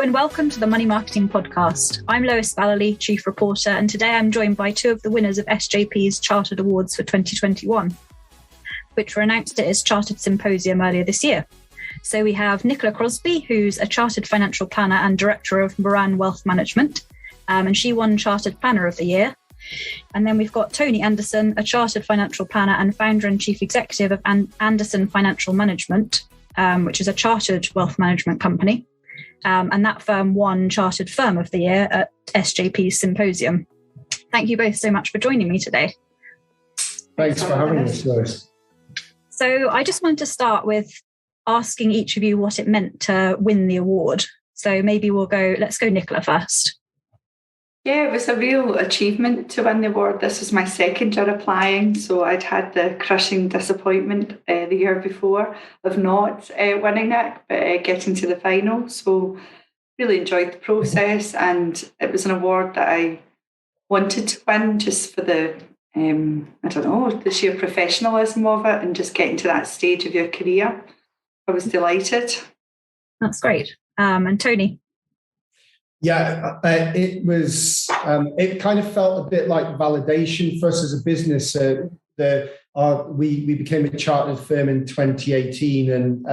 and welcome to the Money Marketing Podcast. I'm Lois Vallely, Chief Reporter, and today I'm joined by two of the winners of SJP's Chartered Awards for 2021, which were announced at its Chartered Symposium earlier this year. So we have Nicola Crosbie, who's a Chartered Financial Planner and Director of Moran Wealth Management, and she won Chartered Planner of the Year. And then we've got Tony Anderson, a Chartered Financial Planner and Founder and Chief Executive of Anderson Financial Management, which is a chartered wealth management company. And that firm won Chartered Firm of the Year at SJP's Symposium. Thank you both so much for joining me today. Thanks for having us, Lois. So I just wanted to start with asking each of you what it meant to win the award. So maybe let's go Nicola first. Yeah, it was a real achievement to win the award. This was my second year applying, so I'd had the crushing disappointment the year before of not winning it, but getting to the final. So really enjoyed the process, and it was an award that I wanted to win just for the, the sheer professionalism of it and just getting to that stage of your career. I was delighted. That's great. And Tony? Yeah, it was. It kind of felt a bit like validation for us as a business. We became a chartered firm in 2018, and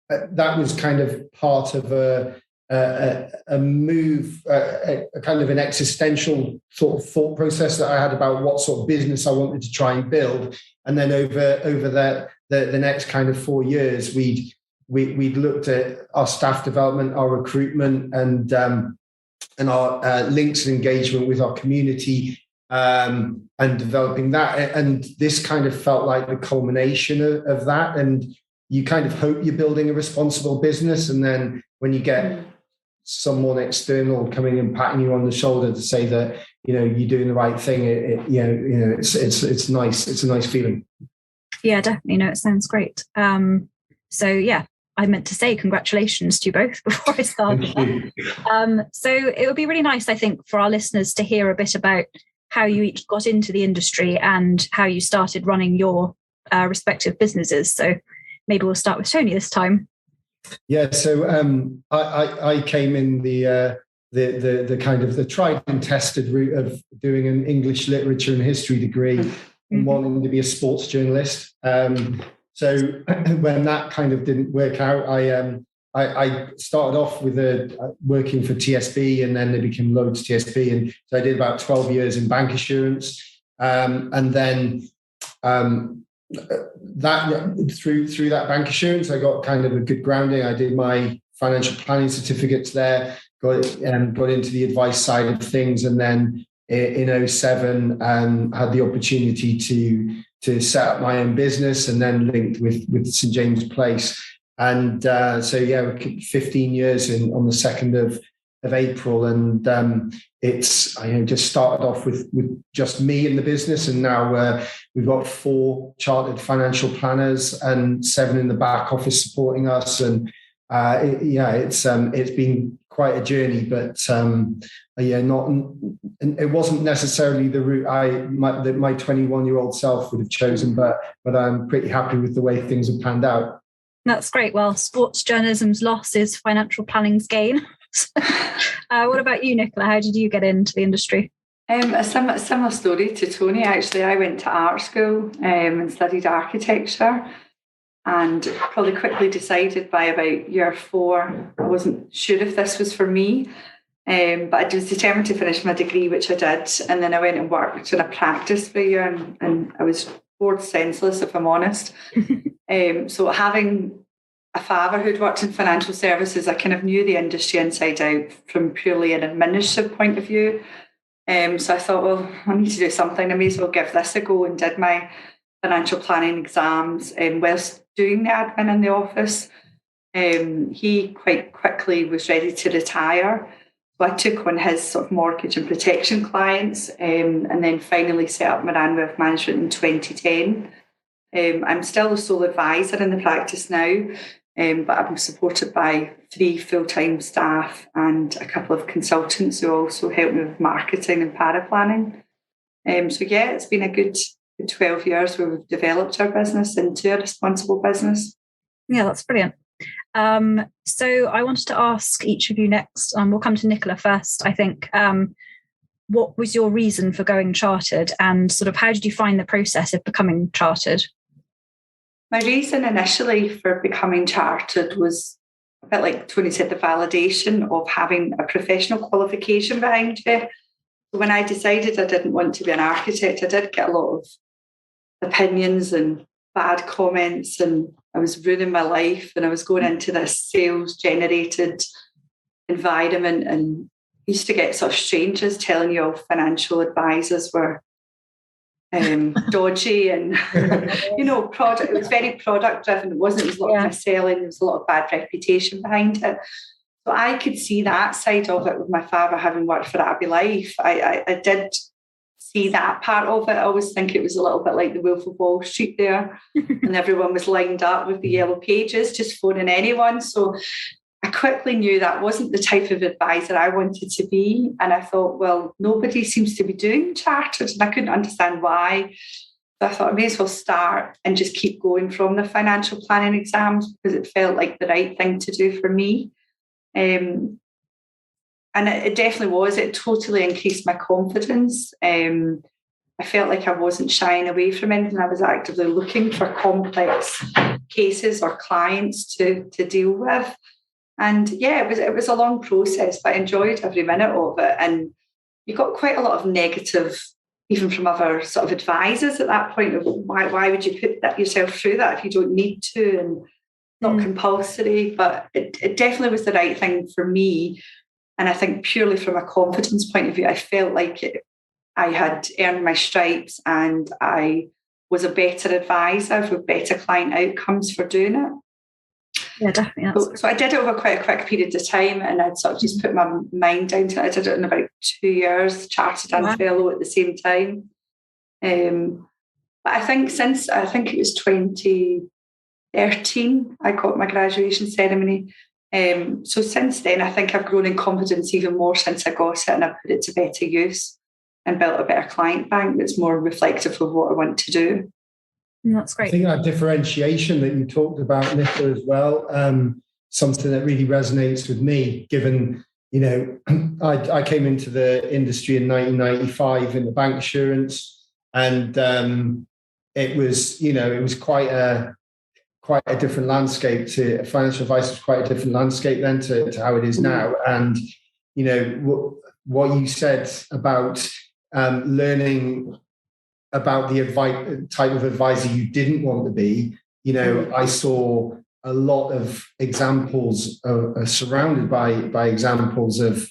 that was kind of part of a move, a kind of an existential sort of thought process that I had about what sort of business I wanted to try and build. And then over the next kind of 4 years, we'd looked at our staff development, our recruitment, and our links and engagement with our community, and developing that. And this kind of felt like the culmination of that. And you kind of hope you're building a responsible business, and then when you get someone external coming and patting you on the shoulder to say that you're doing the right thing, it's nice. It's a nice feeling. Yeah, definitely. No, it sounds great. So yeah. I meant to say congratulations to you both before I started. So it would be really nice, I think, for our listeners to hear a bit about how you each got into the industry and how you started running your respective businesses. So maybe we'll start with Tony this time. Yeah, so I came in the kind of the tried and tested route of doing an English literature and history degree and wanting to be a sports journalist. So when that kind of didn't work out, I started off with working for TSB, and then they became Lloyds TSB. And so I did about 12 years in bank assurance. And then that through that bank assurance, I got kind of a good grounding. I did my financial planning certificates there, got into the advice side of things. And then in 2007, had the opportunity to set up my own business, and then linked with St James Place. And so yeah, 15 years on the 2nd of April. And I just started off with just me in the business, and now we've got 4 chartered financial planners and 7 in the back office supporting us. And it's been quite a journey, but it wasn't necessarily the route my 21-year-old self would have chosen, but I'm pretty happy with the way things have panned out. That's great. Well, sports journalism's loss is financial planning's gain. What about you, Nicola? How did you get into the industry? A similar story to Tony, actually. I went to art school and studied architecture, and probably quickly decided by about year 4, I wasn't sure if this was for me. But I was determined to finish my degree, which I did. And then I went and worked in a practice for a year, and I was bored senseless, if I'm honest. So having a father who'd worked in financial services, I kind of knew the industry inside out from purely an administrative point of view. So I thought, well, I need to do something. I may as well give this a go, and did my financial planning exams whilst doing the admin in the office. He quite quickly was ready to retire. So I took on his sort of mortgage and protection clients, and then finally set up Moran Wealth Management in 2010. I'm still a sole advisor in the practice now, but I'm supported by 3 full-time staff and a couple of consultants who also help me with marketing and paraplanning. So yeah, it's been a good 12 years where we've developed our business into a responsible business. Yeah, that's brilliant. So I wanted to ask each of you next, we'll come to Nicola first, I think. What was your reason for going chartered, and sort of how did you find the process of becoming chartered? My reason initially for becoming chartered was a bit like Tony said, the validation of having a professional qualification behind you. When I decided I didn't want to be an architect, I did get a lot of opinions and bad comments, and I was ruining my life, and I was going into this sales generated environment, and used to get sort of strangers telling you all financial advisors were dodgy and product. It was very product driven. It was a lot of mis-selling. There was a lot of bad reputation behind it. So I could see that side of it with my father having worked for Abbey Life. I did see that part of it. I always think it was a little bit like the Wolf of Wall Street there, and everyone was lined up with the yellow pages, just phoning anyone. So I quickly knew that wasn't the type of advisor I wanted to be. And I thought, well, nobody seems to be doing chartered, and I couldn't understand why. So I thought I may as well start and just keep going from the financial planning exams, because it felt like the right thing to do for me. And it definitely was. It totally increased my confidence. I felt like I wasn't shying away from anything. I was actively looking for complex cases or clients to deal with. And it was a long process, but I enjoyed every minute of it. And you got quite a lot of negative, even from other sort of advisors at that point, of why would you put that yourself through that if you don't need to, and not compulsory. But it definitely was the right thing for me. And I think purely from a confidence point of view, I felt like I had earned my stripes, and I was a better advisor with better client outcomes for doing it. Yeah, definitely. So I did it over quite a quick period of time, and I'd sort of just put my mind down to it. I did it in about 2 years, chartered and fellow at the same time. But I think it was 2013, I got my graduation ceremony. So since then, I think I've grown in confidence even more since I got it, and I've put it to better use and built a better client bank that's more reflective of what I want to do. That's great. I think that differentiation that you talked about, Nicola, as well, something that really resonates with me, given, I came into the industry in 1995 in the bank assurance, and it was quite a different landscape to financial advice. Was quite a different landscape then to how it is now. And, what you said about learning about the type of advisor you didn't want to be, I saw a lot of examples surrounded by examples of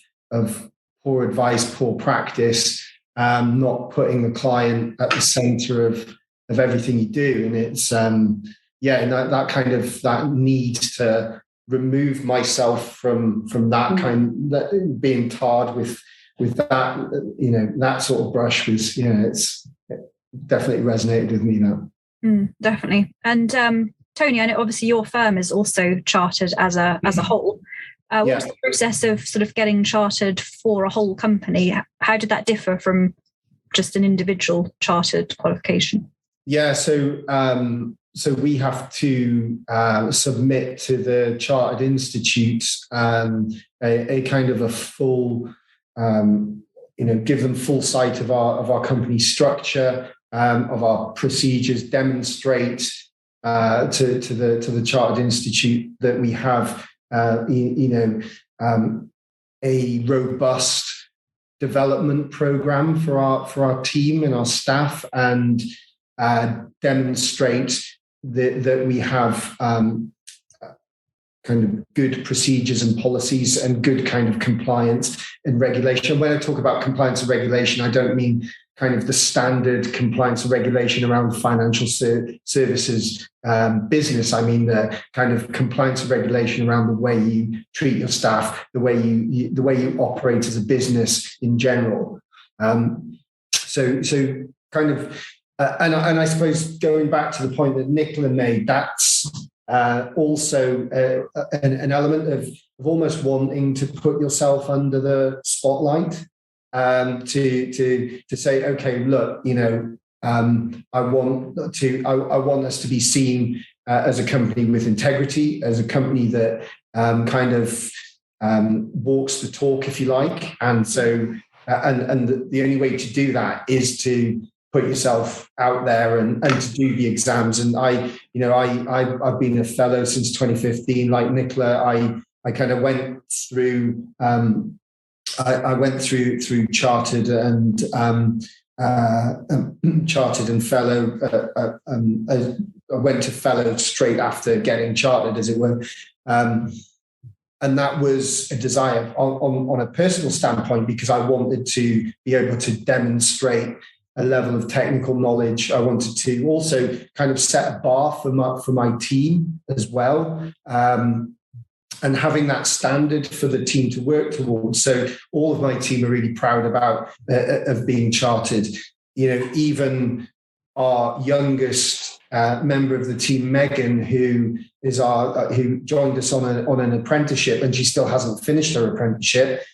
poor advice, poor practice, not putting the client at the center of everything you do. And it's, and that need to remove myself from that that being tarred with that, that sort of brush was, it's definitely resonated with me now. Definitely. And Tony, I know obviously your firm is also chartered as a whole. What was the process of sort of getting chartered for a whole company? How did that differ from just an individual chartered qualification? Yeah, so we have to submit to the Chartered Institute a kind of a full, give them full sight of our company structure, of our procedures, demonstrate to the Chartered Institute that we have a robust development program for our team and our staff, and demonstrate that we have kind of good procedures and policies and good kind of compliance and regulation. When I talk about compliance and regulation, I don't mean kind of the standard compliance and regulation around financial services business. I mean the kind of compliance and regulation around the way you treat your staff, the way you operate as a business in general. So kind of, and I suppose going back to the point that Nicola made, that's also an element of almost wanting to put yourself under the spotlight, to say, okay, look, I want us to be seen as a company with integrity, as a company that walks the talk, if you like. And so, and the only way to do that is to put yourself out there and to do the exams. And I've been a fellow since 2015, like Nicola. I kind of went through. I went through chartered and fellow. I went to fellow straight after getting chartered, as it were. And that was a desire on a personal standpoint, because I wanted to be able to demonstrate a level of technical knowledge. I wanted to also kind of set a bar for my team as well. And having that standard for the team to work towards. So all of my team are really proud of being chartered. Even our youngest member of the team, Megan, who joined us on an apprenticeship, and she still hasn't finished her apprenticeship.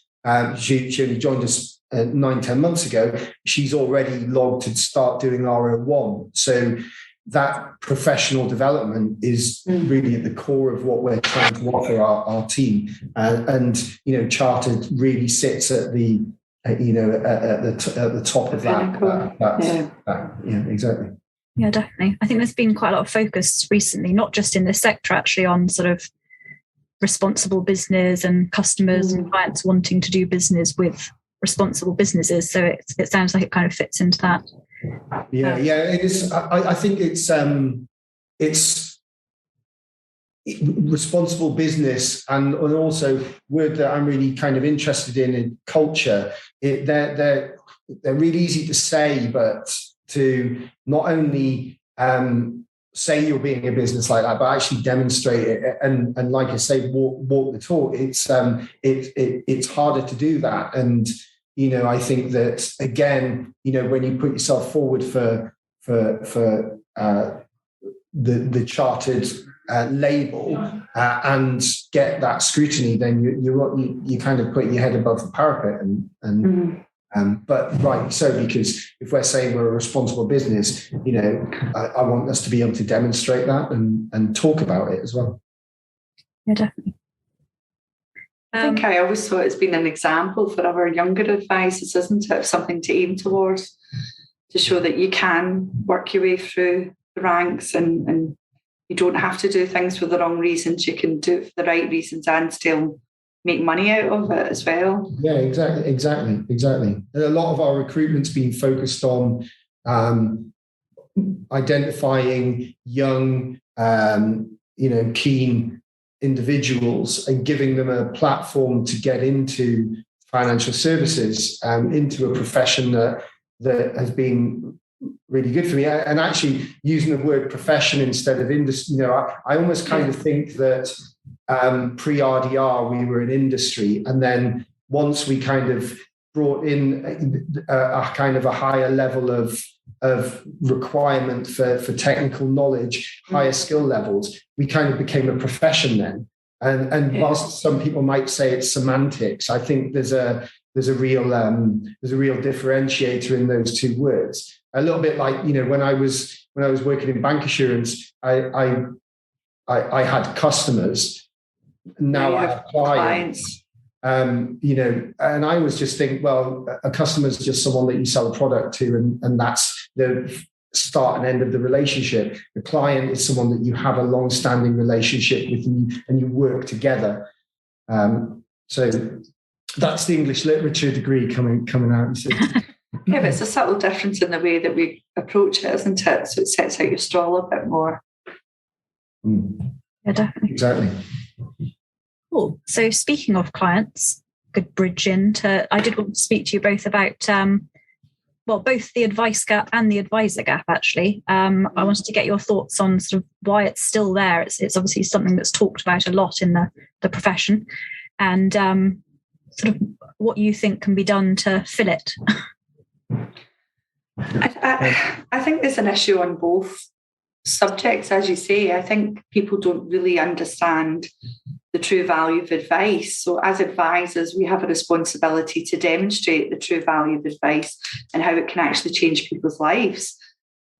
She only joined us 9-10 months ago. She's already logged to start doing RO1. So that professional development is really at the core of what we're trying to offer our team. And chartered really sits at the at the top of that. Yeah, exactly. Yeah, definitely. I think there's been quite a lot of focus recently, not just in this sector, actually, on sort of responsible business and customers and clients wanting to do business with responsible businesses. So it sounds like it kind of fits into that. Yeah, it is. I think it's responsible business, and also word that I'm really kind of interested in culture. They're really easy to say, but to not only say you're being a business like that, but actually demonstrate it, and like I say, walk the talk. It's harder to do that, and I think that again, when you put yourself forward for the chartered label and get that scrutiny, then you kind of put your head above the parapet, but rightly so, because if we're saying we're a responsible business, I want us to be able to demonstrate that and talk about it as well. Yeah, definitely. I think I always thought it's been an example for our younger advisors, isn't it? Something to aim towards, to show that you can work your way through the ranks and you don't have to do things for the wrong reasons. You can do it for the right reasons and still make money out of it as well. Yeah, exactly. And a lot of our recruitment's been focused on identifying young, keen individuals and giving them a platform to get into financial services, into a profession that has been really good for me. And actually using the word profession instead of industry, I almost kind of think that pre-RDR we were an industry, and then once we kind of brought in a kind of a higher level of requirement for technical knowledge, higher skill levels, we kind of became a profession then. And whilst some people might say it's semantics, I think there's a real differentiator in those two words. A little bit like when I was working in bank assurance, I had customers. Now I have clients. And I was just think, well, a customer is just someone that you sell a product to, and that's the start and end of the relationship. The client is someone that you have a long-standing relationship with, and you work together. So that's the English literature degree coming out. Yeah, but it's a subtle difference in the way that we approach it, isn't it? So it sets out your stall a bit more. Yeah, definitely. Exactly. Cool. So speaking of clients, good bridge into, I did want to speak to you both about, both the advice gap and the advisor gap, actually. I wanted to get your thoughts on sort of why it's still there. It's obviously something that's talked about a lot in the profession, and sort of what you think can be done to fill it. I think there's an issue on both subjects, as you say. I think people don't really understand the true value of advice. So as advisors, we have a responsibility to demonstrate the true value of advice and how it can actually change people's lives.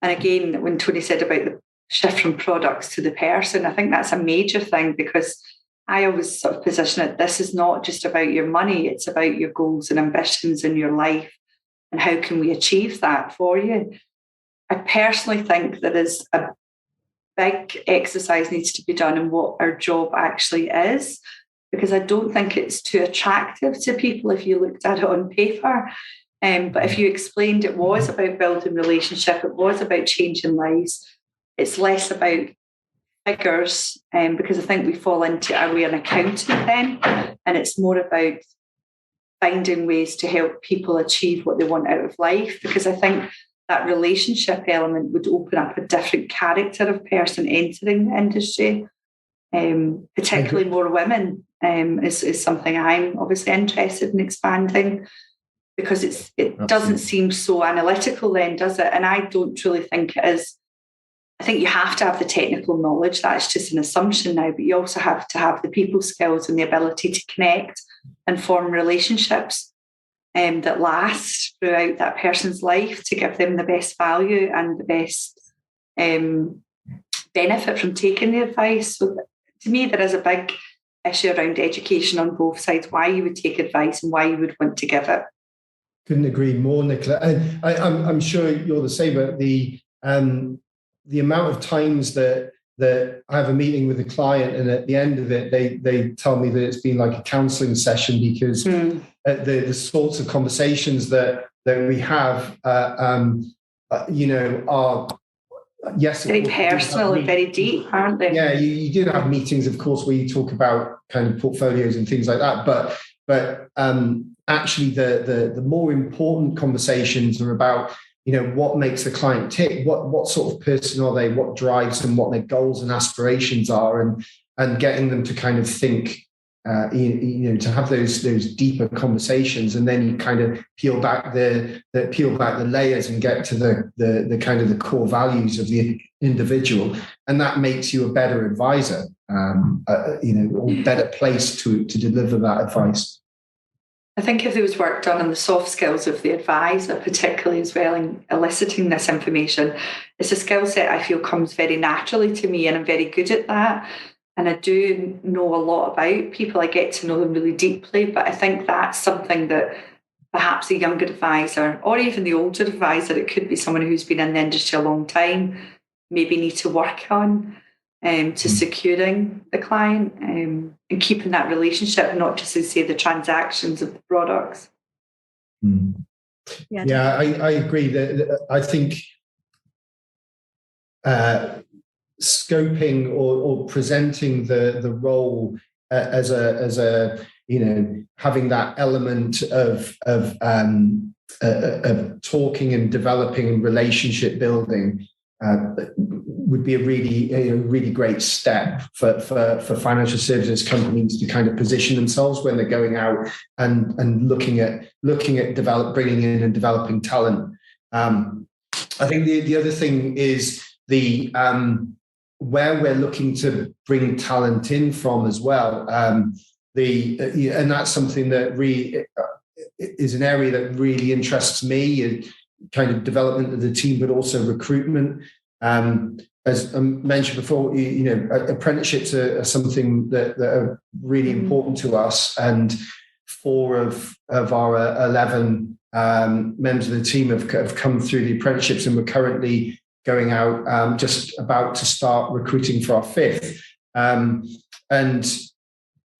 And again, when Tony said about the shift from products to the person. I think that's a major thing, because I always sort of position it, this is not just about your money, it's about your goals and ambitions in your life, and how can we achieve that for you. I personally think there is a big exercise needs to be done in what our job actually is, because I don't think it's too attractive to people if you looked at it on paper. But if you explained it was about building relationship, it was about changing lives, it's less about figures, because I think we fall into, are we an accountant then? And it's more about finding ways to help people achieve what they want out of life, because I think that relationship element would open up a different character of person entering the industry, particularly more women, is something I'm obviously interested in expanding, because it doesn't seem so analytical then, does it? And I don't really think it is. I think you have to have the technical knowledge. That's just an assumption now, but you also have to have the people skills and the ability to connect and form relationships that last throughout that person's life, to give them the best value and the best benefit from taking the advice. So to me, there is a big issue around education on both sides, why you would take advice and why you would want to give it. Couldn't agree more, Nicola. And I'm sure you're the same, but the amount of times that I have a meeting with a client, and at the end of it, they tell me that it's been like a counselling session, because the sorts of conversations that we have, are yes, very personal and very deep, aren't they? Yeah, you do have meetings, of course, where you talk about kind of portfolios and things like that, but actually the more important conversations are about, what makes the client tick, what sort of person are they, what drives them, what their goals and aspirations are, and getting them to kind of think, to have those deeper conversations, and then you kind of peel back the layers and get to the kind of the core values of the individual, and that makes you a better advisor, or better placed to deliver that advice. I think if there was work done on the soft skills of the advisor, particularly as well in eliciting this information, it's a skill set I feel comes very naturally to me, and I'm very good at that. And I do know a lot about people. I get to know them really deeply, but I think that's something that perhaps a younger advisor, or even the older advisor, it could be someone who's been in the industry a long time, maybe need to work on, to securing the client, and keeping that relationship, not just to say the transactions of the products. Yeah, I agree that I think scoping or presenting the role as a having that element of talking and developing and relationship building would be a really great step for financial services companies to kind of position themselves when they're going out and looking at bringing in and developing talent. I think the other thing is where we're looking to bring talent in from as well. And that's something that really is an area that really interests me, kind of development of the team, but also recruitment. As I mentioned before, apprenticeships are something that are really important to us. And 4 of our 11 members of the team have come through the apprenticeships, and we're currently going out, just about to start recruiting for our 5th. And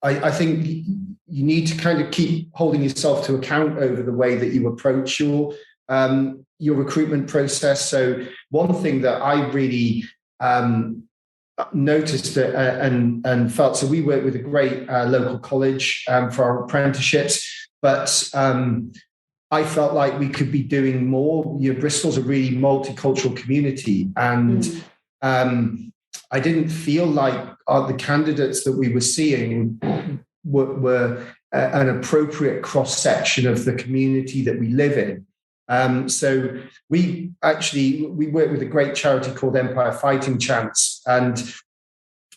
I think you need to kind of keep holding yourself to account over the way that you approach your recruitment process. So one thing that I really noticed and felt, so we work with a great local college for our apprenticeships, but I felt like we could be doing more. Bristol's a really multicultural community, and I didn't feel like the candidates that we were seeing were an appropriate cross-section of the community that we live in. So we work with a great charity called Empire Fighting Chance, and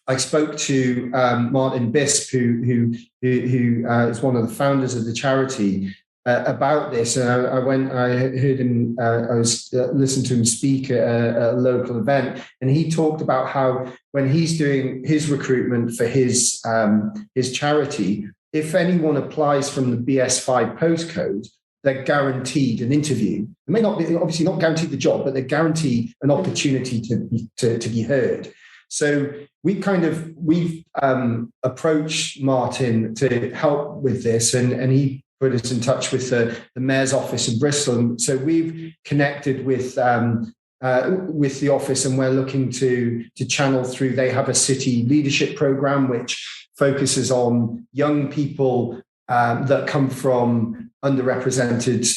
I spoke to Martin Bisp, who is one of the founders of the charity, about this, and I heard him. I was listening to him speak at a local event, and he talked about how when he's doing his recruitment for his charity, if anyone applies from the BS5 postcode, they're guaranteed an interview. They may not be, obviously not guaranteed the job, but they're guaranteed an opportunity to be heard. So we've approached Martin to help with this, and he put us in touch with the Mayor's office in Bristol. And so we've connected with the office, and we're looking to channel through. They have a city leadership program which focuses on young people that come from underrepresented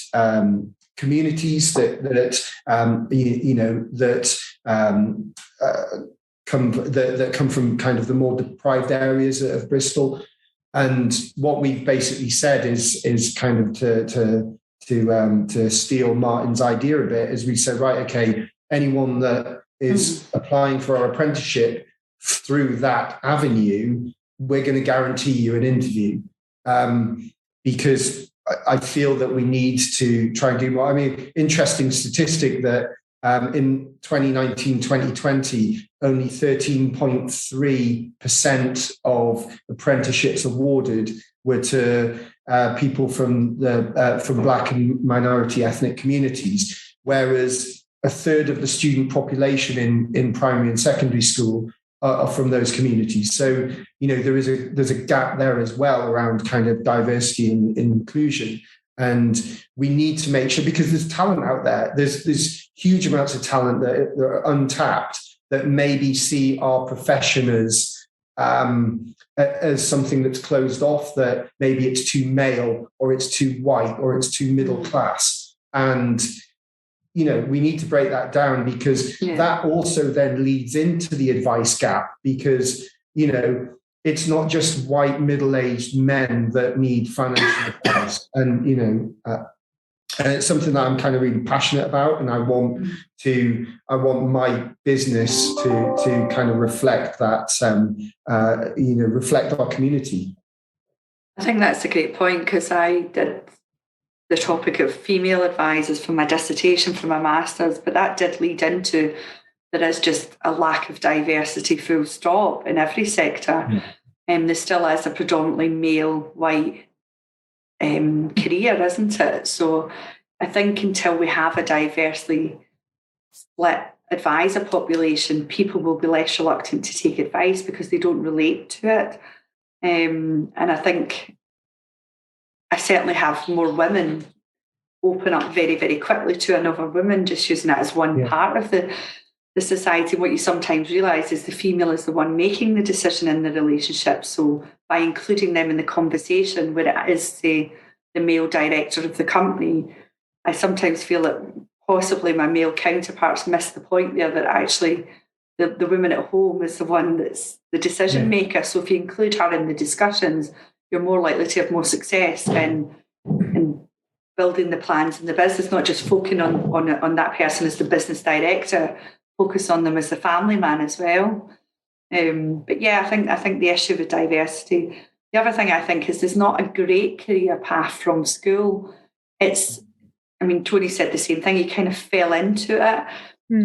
communities that come from kind of the more deprived areas of Bristol. And what we've basically said is kind of to steal Martin's idea a bit, is we said, right, okay, anyone that is applying for our apprenticeship through that avenue, we're going to guarantee you an interview, because I feel that we need to try and do more. I mean, interesting statistic that in 2019, 2020, only 13.3% of apprenticeships awarded were to people from Black and minority ethnic communities, whereas a third of the student population in primary and secondary school are from those communities. So, there's a gap there as well around kind of diversity and inclusion. And we need to make sure, because there's talent out there. There's huge amounts of talent that are untapped, that maybe see our profession as something that's closed off, that maybe it's too male, or it's too white, or it's too middle class. And, we need to break that down, because that also then leads into the advice gap, because, it's not just white middle-aged men that need financial advice. And, and it's something that I'm kind of really passionate about, and I want my business to kind of reflect that, reflect our community. I think that's a great point, because I did the topic of female advisors for my dissertation, for my master's, but that did lead into there is just a lack of diversity, full stop, in every sector. There still is a predominantly male, white career, isn't it? So I think until we have a diversely split advisor population, people will be less reluctant to take advice because they don't relate to it. And I think I certainly have more women open up very, very quickly to another woman, just using it as one part of the society. What you sometimes realise is the female is the one making the decision in the relationship. So by including them in the conversation, where it is the male director of the company, I sometimes feel that possibly my male counterparts miss the point there, that actually the woman at home is the one that's the decision maker. So if you include her in the discussions, you're more likely to have more success in building the plans in the business, not just focusing on that person as the business director, focus on them as the family man as well. But I think the issue with diversity. The other thing I think is there's not a great career path from school. Tony said the same thing. He kind of fell into it.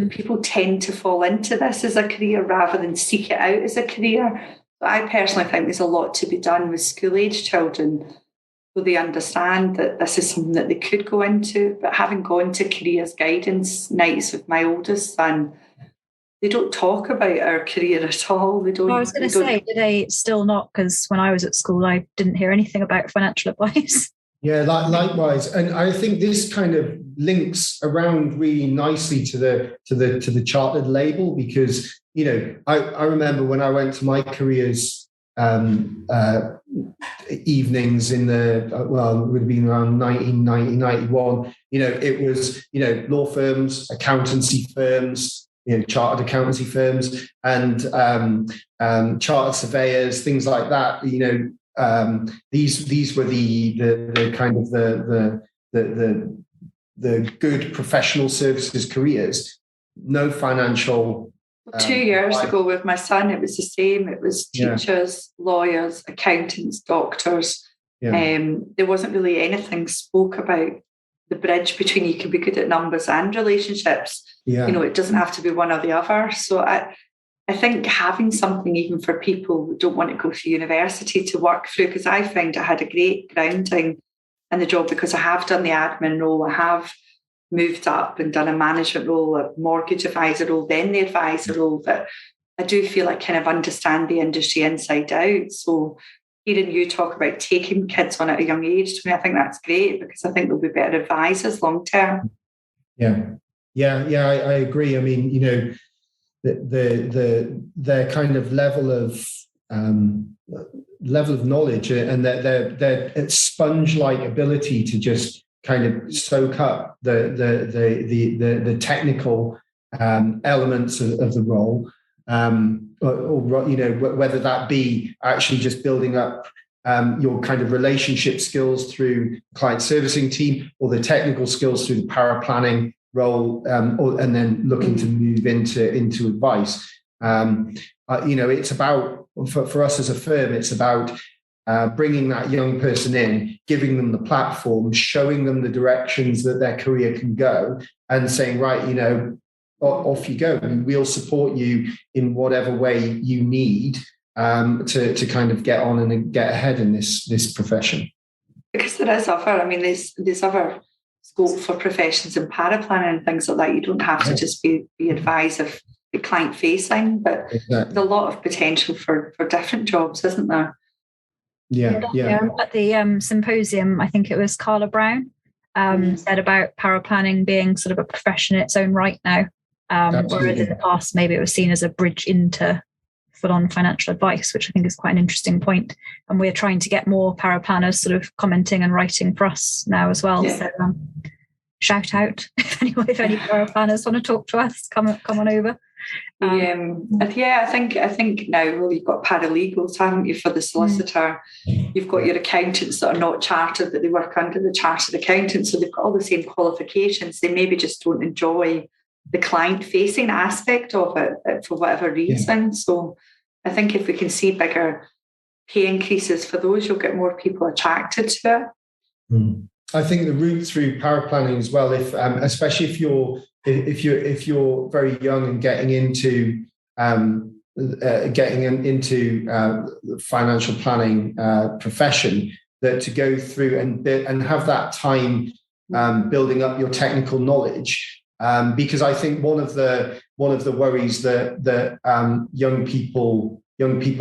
People tend to fall into this as a career rather than seek it out as a career. But I personally think there's a lot to be done with school-age children, so they understand that this is something that they could go into. But having gone to careers guidance nights with my oldest son, they don't talk about our career at all. They don't. I was going to say, do they still not? Because when I was at school, I didn't hear anything about financial advice. Yeah, likewise, and I think this kind of links around really nicely to the chartered label, because I remember when I went to my careers evenings in it would have been around 1990, 91. It was law firms, accountancy firms, chartered accountancy firms, and chartered surveyors, things like that. These were the kind of the good professional services careers. No financial. 2 years ago with my son, it was the same. It was teachers, lawyers, accountants, doctors. There wasn't really anything spoke about the bridge between you can be good at numbers and relationships. It doesn't have to be one or the other. So I think having something even for people who don't want to go to university to work through, because I found I had a great grounding in the job because I have done the admin role, I have moved up and done a management role, a mortgage advisor role, then the advisor role, that I do feel I kind of understand the industry inside out. So hearing you talk about taking kids on at a young age, to me, I think that's great because I think they'll be better advisors long term. I agree. I mean, their kind of level of knowledge and their sponge-like ability to just kind of soak up the technical elements of the role, or whether that be actually just building up your kind of relationship skills through client servicing team, or the technical skills through the power planning role, and then looking to move into advice. It's about, for us as a firm, it's about bringing that young person in, giving them the platform, showing them the directions that their career can go, and saying, right, off you go. And we'll support you in whatever way you need to kind of get on and get ahead in this profession. Because there is there's other scope for professions in paraplanning and things like that. You don't have to just be advised of the client facing, but there's a lot of potential for different jobs, isn't there? Yeah. At the symposium, I think it was Carla Brown said about paraplanning being sort of a profession in its own right now, whereas in the past maybe it was seen as a bridge into full-on financial advice, which I think is quite an interesting point. And we're trying to get more paraplanners sort of commenting and writing for us now as well. So shout out if any paraplanners want to talk to us, come on over. I think now you've got paralegals, haven't you, for the solicitor? You've got your accountants that are not chartered, but they work under the chartered accountant, so they've got all the same qualifications. They maybe just don't enjoy the client-facing aspect of it for whatever reason. So I think if we can see bigger pay increases for those, you'll get more people attracted to it. I think the route through paraplanning as well, if especially if you're very young and getting into the financial planning profession, that to go through and have that time building up your technical knowledge. Because I think one of the worries that young people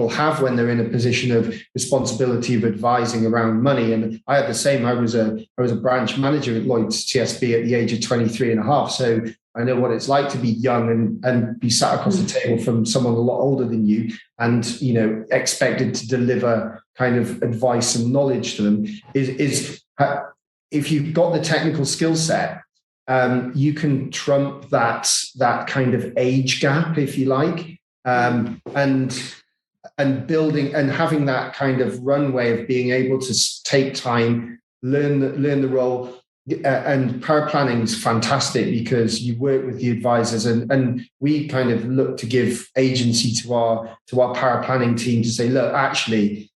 have when they're in a position of responsibility of advising around money, and I had the same. I was a branch manager at Lloyd's TSB at the age of 23 and a half, so I know what it's like to be young and be sat across the table from someone a lot older than you, and expected to deliver kind of advice and knowledge to them. Is if you've got the technical skill set, you can trump that kind of age gap, if you like, and building and having that kind of runway of being able to take time, learn the role. And paraplanning is fantastic because you work with the advisors, and we kind of look to give agency to our paraplanning team to say, look, actually,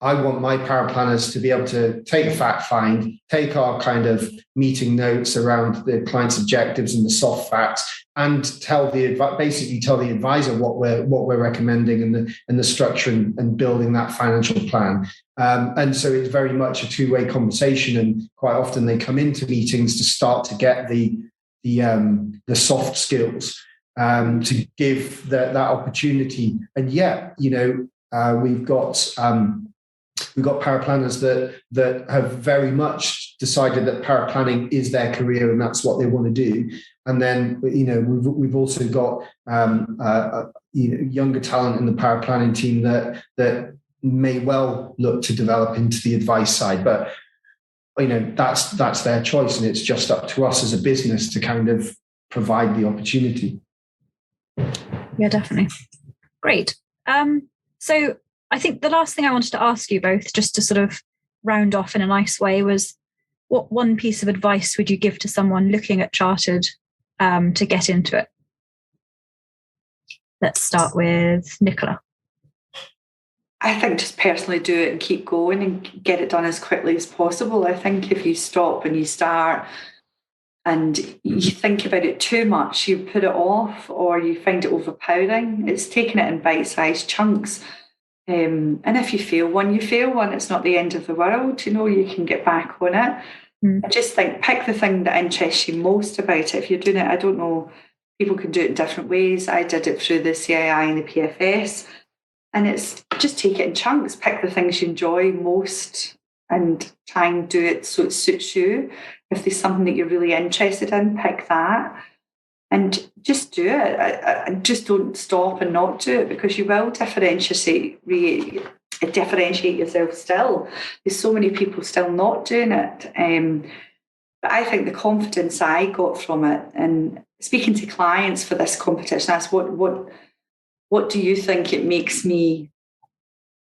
I want my paraplanners to be able to take a fact find, take our kind of meeting notes around the client's objectives and the soft facts, and basically tell the advisor what we're recommending and the structure and building that financial plan. And so it's very much a two-way conversation, and quite often they come into meetings to start to get the soft skills to give that opportunity. And we've got paraplanners that have very much decided that paraplanning is their career and that's what they want to do. And then we've also got younger talent in the paraplanning team that may well look to develop into the advice side, but that's their choice, and it's just up to us as a business to kind of provide the opportunity. Yeah, definitely. Great. So I think the last thing I wanted to ask you both, just to sort of round off in a nice way, was what one piece of advice would you give to someone looking at chartered to get into it? Let's start with Nicola. I think just personally do it and keep going and get it done as quickly as possible. I think if you stop and you start and you think about it too much, you put it off or you find it overpowering. It's taking it in bite-sized chunks. And if you fail one, you fail one. It's not the end of the world. You can get back on it. I just think pick the thing that interests you most about it. If you're doing it, I don't know, people can do it in different ways. I did it through the CII and the PFS. And it's just take it in chunks, pick the things you enjoy most and try and do it so it suits you. If there's something that you're really interested in, pick that and just do it. And just don't stop and not do it, because you will differentiate yourself still. There's so many people still not doing it. But I think the confidence I got from it, and speaking to clients for this competition, I asked, what do you think it makes me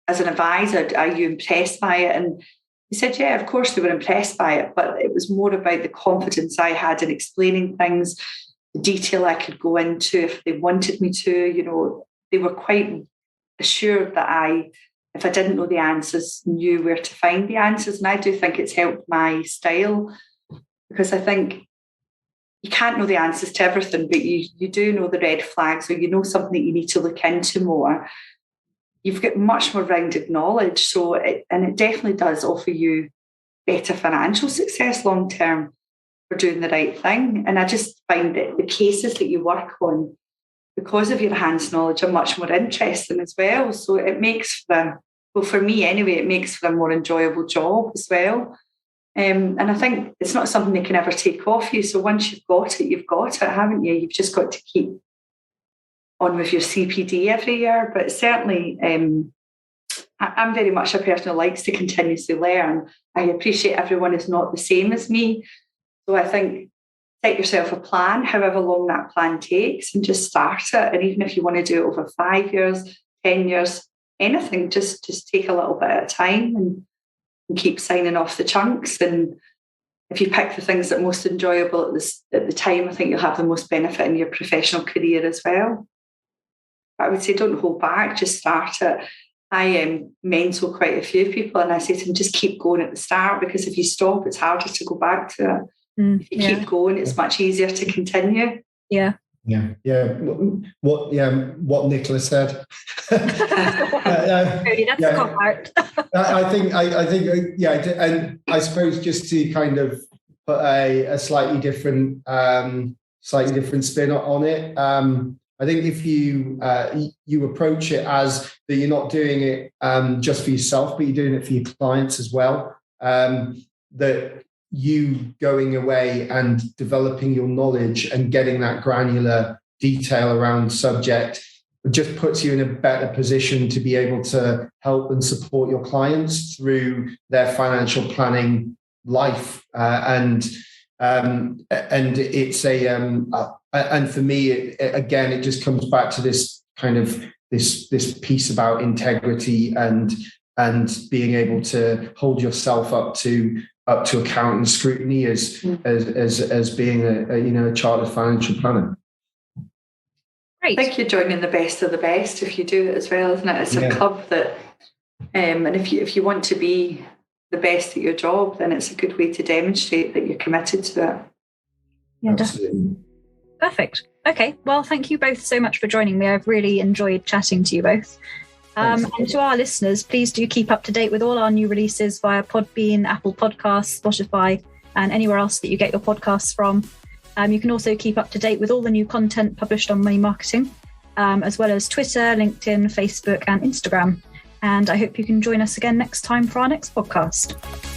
as an advisor? Are you impressed by it? And he said, yeah, of course they were impressed by it, but it was more about the confidence I had in explaining things, the detail I could go into if they wanted me to. They were quite assured that if I didn't know the answers, knew where to find the answers. And I do think it's helped my style, because I think you can't know the answers to everything, but you do know the red flags, or you know something that you need to look into more. You've got much more rounded knowledge. So it definitely does offer you better financial success long term for doing the right thing. And I just find that the cases that you work on, because of your enhanced knowledge, are much more interesting as well. So it makes for me anyway, it makes for a more enjoyable job as well. And I think it's not something they can ever take off you. So once you've got it, haven't you? You've just got to keep on with your CPD every year. But certainly, I'm very much a person who likes to continuously learn. I appreciate everyone is not the same as me. So I think set yourself a plan, however long that plan takes, and just start it. And even if you want to do it over 5 years, 10 years, anything, just take a little bit at a time and keep signing off the chunks. And if you pick the things that are most enjoyable at the time, I think you'll have the most benefit in your professional career as well. But I would say don't hold back, just start it. I mentor quite a few people, and I say to them, just keep going at the start, because if you stop, it's harder to go back to it. If you keep going, it's much easier to continue. Yeah. What Nicola said. That's the cop out. I think, and I suppose just to kind of put a slightly different spin on it. I think if you approach it as that, you're not doing it just for yourself, but you're doing it for your clients as well. That you going away and developing your knowledge and getting that granular detail around subject just puts you in a better position to be able to help and support your clients through their financial planning life. And it's and for me, it just comes back to this kind of this piece about integrity and being able to hold yourself up to account and scrutiny as being a chartered financial planner. Great. I think you're joining the best of the best if you do it as well, isn't it? It's a club that, and if you want to be the best at your job, then it's a good way to demonstrate that you're committed to it. Yeah, absolutely. Perfect. Okay. Well, thank you both so much for joining me. I've really enjoyed chatting to you both. And to our listeners, please do keep up to date with all our new releases via Podbean, Apple Podcasts, Spotify, and anywhere else that you get your podcasts from. You can also keep up to date with all the new content published on Money Marketing, as well as Twitter, LinkedIn, Facebook, and Instagram. And I hope you can join us again next time for our next podcast.